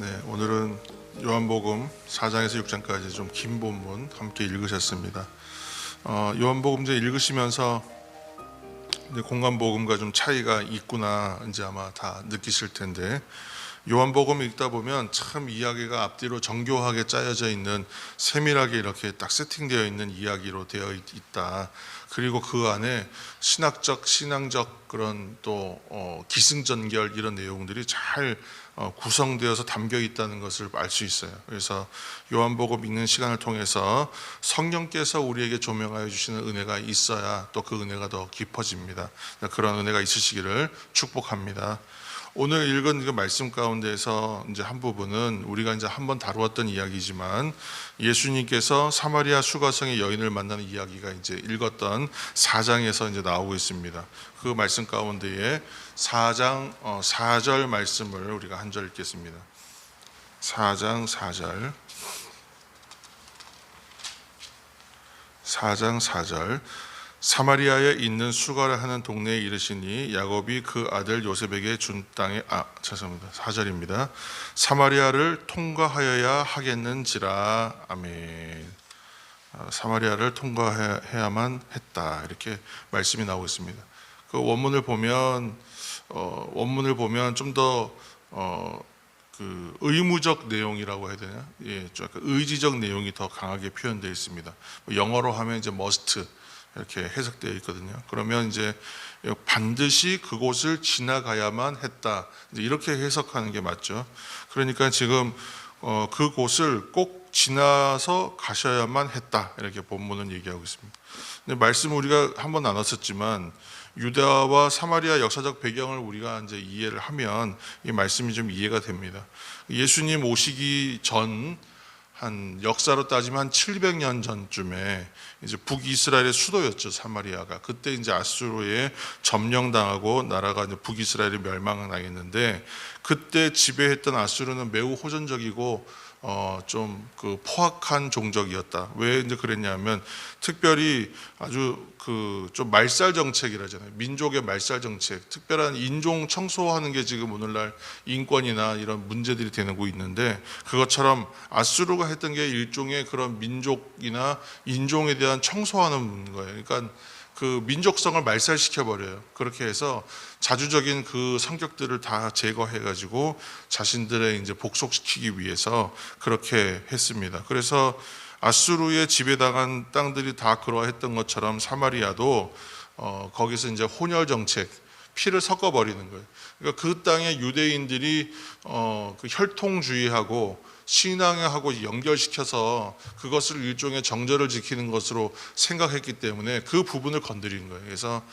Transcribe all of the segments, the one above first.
네, 오늘은 요한복음 4장에서 6장까지 좀 긴 본문 함께 읽으셨습니다. 요한복음 이제 읽으시면서 이제 공간복음과 좀 차이가 있구나 이제 아마 다 느끼실 텐데, 요한복음 읽다 보면 참 이야기가 앞뒤로 정교하게 짜여져 있는, 세밀하게 이렇게 딱 세팅되어 있는 이야기로 되어 있다. 그리고 그 안에 신학적, 신앙적 그런 또 기승전결 이런 내용들이 잘 구성되어서 담겨 있다는 것을 알 수 있어요. 그래서 요한복음 읽는 시간을 통해서 성령께서 우리에게 조명하여 주시는 은혜가 있어야 또 그 은혜가 더 깊어집니다. 그런 은혜가 있으시기를 축복합니다. 오늘 읽은 그 말씀 가운데서 이제 한 부분은 우리가 이제 한번 다루었던 이야기지만, 예수님께서 사마리아 수가성의 여인을 만나는 이야기가 이제 읽었던 4장에서 이제 나오고 있습니다. 그 말씀 가운데에 4장 4절 말씀을 우리가 한 절 읽겠습니다. 4장 4절. 4장 4절. 사마리아에 있는 수가를 하는 동네에 이르시니 야곱이 그 아들 요셉에게 준 땅에 죄송합니다. 4절입니다. 사마리아를 통과하여야 하겠는지라. 아멘. 사마리아를 통과해야만 했다, 이렇게 말씀이 나오고 있습니다. 그 원문을 보면 좀 더 그 의무적 내용이라고 해야 되나? 예, 좀 약간 의지적 내용이 더 강하게 표현되어 있습니다. 영어로 하면 이제 must 이렇게 해석되어 있거든요. 그러면 이제 반드시 그곳을 지나가야만 했다, 이제 이렇게 해석하는 게 맞죠. 그러니까 지금 그곳을 꼭 지나서 가셔야만 했다, 이렇게 본문은 얘기하고 있습니다. 근데 말씀 우리가 한번 나눴었지만, 유다와 사마리아 역사적 배경을 우리가 이제 이해를 하면 이 말씀이 좀 이해가 됩니다. 예수님 오시기 전, 한 역사로 따지면 한 700년 전쯤에 이제 북이스라엘의 수도였죠, 사마리아가. 그때 이제 아수르에 점령당하고 나라가 이제 북이스라엘이 멸망당했는데, 그때 지배했던 아수르는 매우 호전적이고 좀 그 포악한 종족이었다. 왜 이제 그랬냐면, 특별히 아주 그 좀 말살 정책이라잖아요. 민족의 말살 정책, 특별한 인종 청소하는 게 지금 오늘날 인권이나 이런 문제들이 되고 있는데, 그것처럼 아수르가 했던 게 일종의 그런 민족이나 인종에 대한 청소하는 거예요. 그러니까 그 민족성을 말살시켜 버려요. 그렇게 해서 자주적인 그 성격들을 다 제거해 가지고 자신들의 이제 복속시키기 위해서 그렇게 했습니다. 그래서 아수르에 지배당한 땅들이 다 그러했던 것처럼 사마리아도 거기서 이제 혼혈 정책, 피를 섞어버리는 거예요. 그러니까 그 땅의 유대인들이 그 혈통주의하고 신앙하고 연결시켜서 그것을 일종의 정절을 지키는 것으로 생각했기 때문에 그 부분을 건드린 거예요. 그래서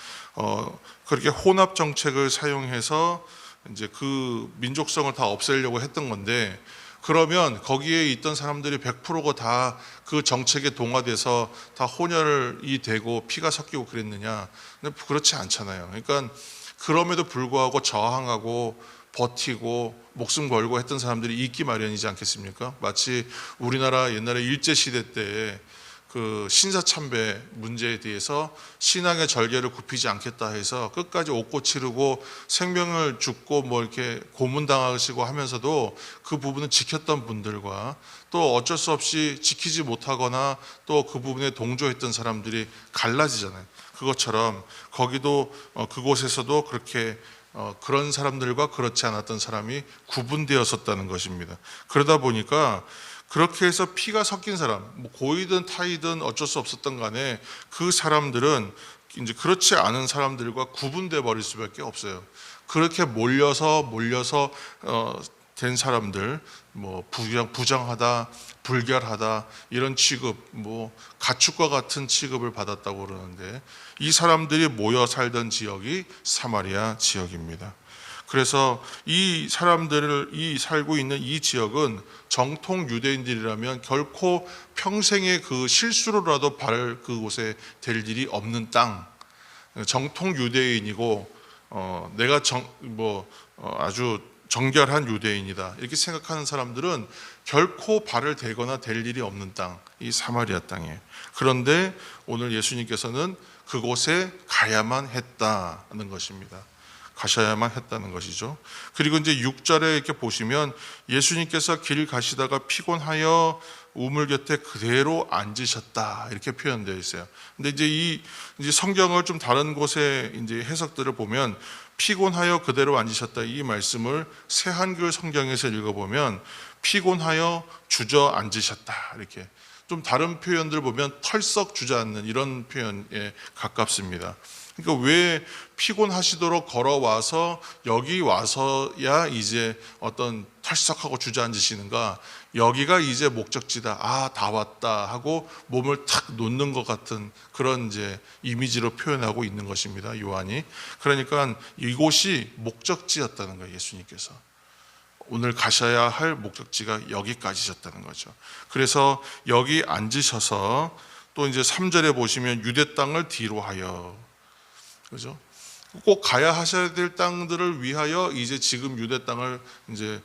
그렇게 혼합 정책을 사용해서 이제 그 민족성을 다 없애려고 했던 건데, 그러면 거기에 있던 사람들이 100%가 다 그 정책에 동화돼서 다 혼혈이 되고 피가 섞이고 그랬느냐? 근데 그렇지 않잖아요. 그러니까 그럼에도 불구하고 저항하고 버티고 목숨 걸고 했던 사람들이 있기 마련이지 않겠습니까? 마치 우리나라 옛날에 일제시대 때 그 신사참배 문제에 대해서 신앙의 절개를 굽히지 않겠다 해서 끝까지 옥고 치르고 생명을 죽고 뭐 이렇게 고문당하시고 하면서도 그 부분을 지켰던 분들과, 또 어쩔 수 없이 지키지 못하거나 또 그 부분에 동조했던 사람들이 갈라지잖아요. 그것처럼 거기도 그곳에서도 그렇게 그런 사람들과 그렇지 않았던 사람이 구분되었었다는 것입니다. 그러다 보니까 그렇게 해서 피가 섞인 사람, 뭐 고이든 타이든 어쩔 수 없었던 간에 그 사람들은 이제 그렇지 않은 사람들과 구분돼 버릴 수밖에 없어요. 그렇게 몰려서 된 사람들, 뭐 부정하다, 불결하다 이런 취급, 뭐 가축과 같은 취급을 받았다고 그러는데, 이 사람들이 모여 살던 지역이 사마리아 지역입니다. 그래서 이 사람들을 살고 있는 이 지역은 정통 유대인들이라면 결코 평생의 그 실수로라도 발을 그곳에 댈 일이 없는 땅, 정통 유대인이고 내가 아주 정결한 유대인이다 이렇게 생각하는 사람들은 결코 발을 대거나 댈 일이 없는 땅, 이 사마리아 땅이에요. 그런데 오늘 예수님께서는 그곳에 가야만 했다는 것입니다. 가셔야만 했다는 것이죠. 그리고 이제 6절에 이렇게 보시면 예수님께서 길 가시다가 피곤하여 우물 곁에 그대로 앉으셨다 이렇게 표현되어 있어요. 근데 이제 성경을 좀 다른 곳에 이제 해석들을 보면 피곤하여 그대로 앉으셨다 이 말씀을 새 한글 성경에서 읽어보면 피곤하여 주저앉으셨다 이렇게 좀 다른 표현들 보면 털썩 주저앉는 이런 표현에 가깝습니다. 그러니까 왜 피곤하시도록 걸어와서 여기 와서야 이제 어떤 털썩하고 주저앉으시는가? 여기가 이제 목적지다. 아, 다 왔다 하고 몸을 탁 놓는 것 같은 그런 이제 이미지로 표현하고 있는 것입니다. 요한이. 그러니까 이곳이 목적지였다는 거예요. 예수님께서. 오늘 가셔야 할 목적지가 여기까지셨다는 거죠. 그래서 여기 앉으셔서 또 이제 3절에 보시면 유대 땅을 뒤로 하여, 그죠? 꼭 가야 하셔야 될 땅들을 위하여 이제 지금 유대 땅을 이제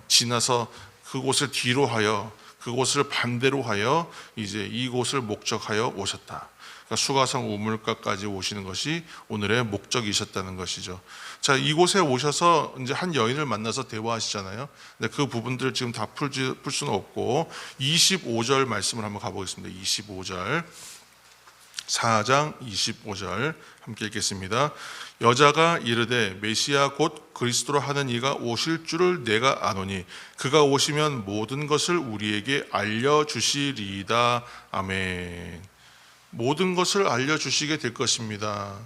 지나서 그곳을 뒤로 하여 그곳을 반대로 하여 이제 이곳을 목적하여 오셨다. 그러니까 수가성 우물가까지 오시는 것이 오늘의 목적이셨다는 것이죠. 자, 이곳에 오셔서 이제 한 여인을 만나서 대화하시잖아요. 근데 그 부분들 지금 다 풀 수는 없고 25절 말씀을 한번 가보겠습니다. 25절 4장 25절 함께 읽겠습니다. 여자가 이르되 메시아 곧 그리스도로 하는 이가 오실 줄을 내가 아노니 그가 오시면 모든 것을 우리에게 알려주시리이다. 아멘. 모든 것을 알려주시게 될 것입니다.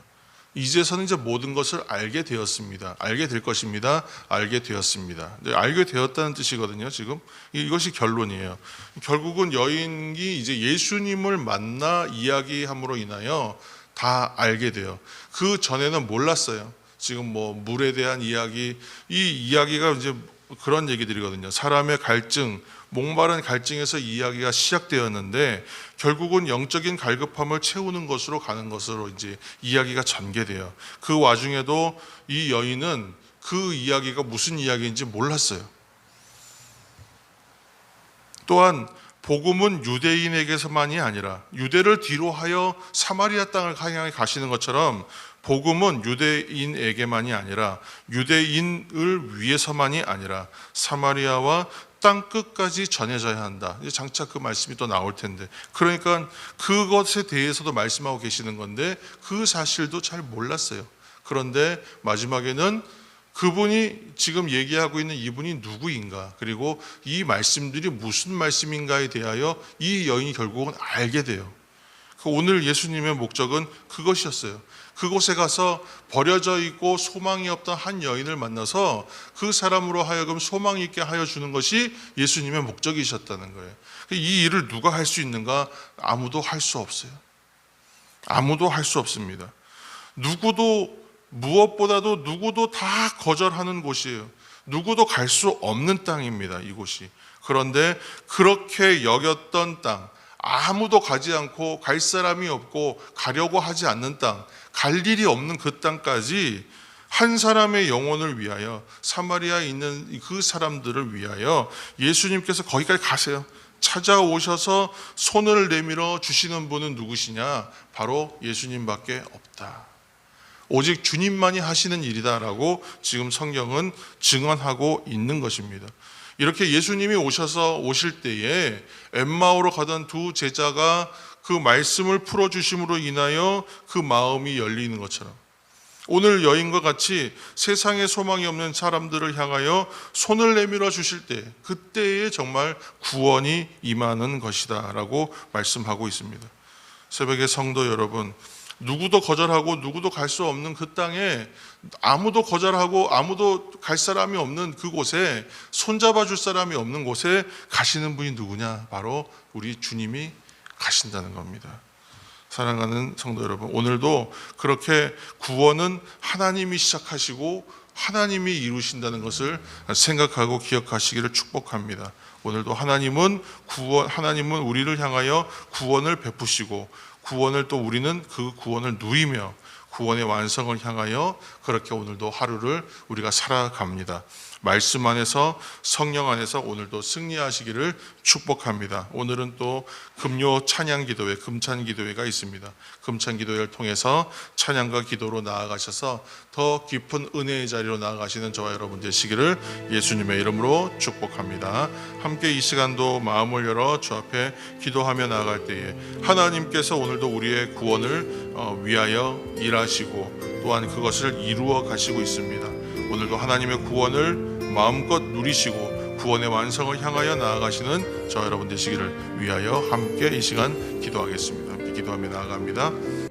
이제서는 이제 모든 것을 알게 되었습니다. 알게 될 것입니다. 알게 되었습니다. 알게 되었다는 뜻이거든요. 지금 이것이 결론이에요. 결국은 여인이 이제 예수님을 만나 이야기함으로 인하여 다 알게 돼요. 그 전에는 몰랐어요. 지금 뭐 물에 대한 이야기, 이 이야기가 이제 그런 얘기들이거든요. 사람의 갈증, 목마른 갈증에서 이야기가 시작되었는데 결국은 영적인 갈급함을 채우는 것으로 가는 것으로 이제 이야기가 전개돼요. 그 와중에도 이 여인은 그 이야기가 무슨 이야기인지 몰랐어요. 또한 복음은 유대인에게서만이 아니라 유대를 뒤로하여 사마리아 땅을 향해 가시는 것처럼 복음은 유대인에게만이 아니라 유대인을 위해서만이 아니라 사마리아와 땅 끝까지 전해져야 한다. 이제 장차 그 말씀이 또 나올 텐데, 그러니까 그것에 대해서도 말씀하고 계시는 건데 그 사실도 잘 몰랐어요. 그런데 마지막에는 그분이 지금 얘기하고 있는 이분이 누구인가, 그리고 이 말씀들이 무슨 말씀인가에 대하여 이 여인이 결국은 알게 돼요. 오늘 예수님의 목적은 그것이었어요. 그곳에 가서 버려져 있고 소망이 없던 한 여인을 만나서 그 사람으로 하여금 소망 있게 하여 주는 것이 예수님의 목적이셨다는 거예요. 이 일을 누가 할 수 있는가? 아무도 할 수 없어요. 아무도 할 수 없습니다. 누구도, 무엇보다도 누구도 다 거절하는 곳이에요. 누구도 갈 수 없는 땅입니다, 이곳이. 그런데 그렇게 여겼던 땅, 아무도 가지 않고 갈 사람이 없고 가려고 하지 않는 땅, 갈 일이 없는 그 땅까지 한 사람의 영혼을 위하여, 사마리아에 있는 그 사람들을 위하여 예수님께서 거기까지 가세요. 찾아오셔서 손을 내밀어 주시는 분은 누구시냐? 바로 예수님밖에 없다. 오직 주님만이 하시는 일이다라고 지금 성경은 증언하고 있는 것입니다. 이렇게 예수님이 오실 때에 엠마오로 가던 두 제자가 그 말씀을 풀어주심으로 인하여 그 마음이 열리는 것처럼 오늘 여인과 같이 세상에 소망이 없는 사람들을 향하여 손을 내밀어 주실 때, 그때에 정말 구원이 임하는 것이다 라고 말씀하고 있습니다. 새벽의 성도 여러분, 누구도 거절하고 누구도 갈 수 없는 그 땅에, 아무도 거절하고 아무도 갈 사람이 없는 그곳에, 손잡아 줄 사람이 없는 곳에 가시는 분이 누구냐? 바로 우리 주님이 가신다는 겁니다. 사랑하는 성도 여러분, 오늘도 그렇게 구원은 하나님이 시작하시고 하나님이 이루신다는 것을 생각하고 기억하시기를 축복합니다. 오늘도 하나님은 우리를 향하여 구원을 베푸시고, 구원을 또 우리는 그 구원을 누리며 구원의 완성을 향하여 그렇게 오늘도 하루를 우리가 살아갑니다. 말씀 안에서, 성령 안에서 오늘도 승리하시기를 축복합니다. 오늘은 또 금요 찬양 기도회, 금찬 기도회가 있습니다. 금찬 기도회를 통해서 찬양과 기도로 나아가셔서 더 깊은 은혜의 자리로 나아가시는 저와 여러분 되시기를 예수님의 이름으로 축복합니다. 함께 이 시간도 마음을 열어 주 앞에 기도하며 나아갈 때에 하나님께서 오늘도 우리의 구원을 위하여 일하시고 또한 그것을 이루어 가시고 있습니다. 오늘도 하나님의 구원을 마음껏 누리시고 구원의 완성을 향하여 나아가시는 저 여러분 되시기를 위하여 함께 이 시간 기도하겠습니다. 함께 기도하며 나아갑니다.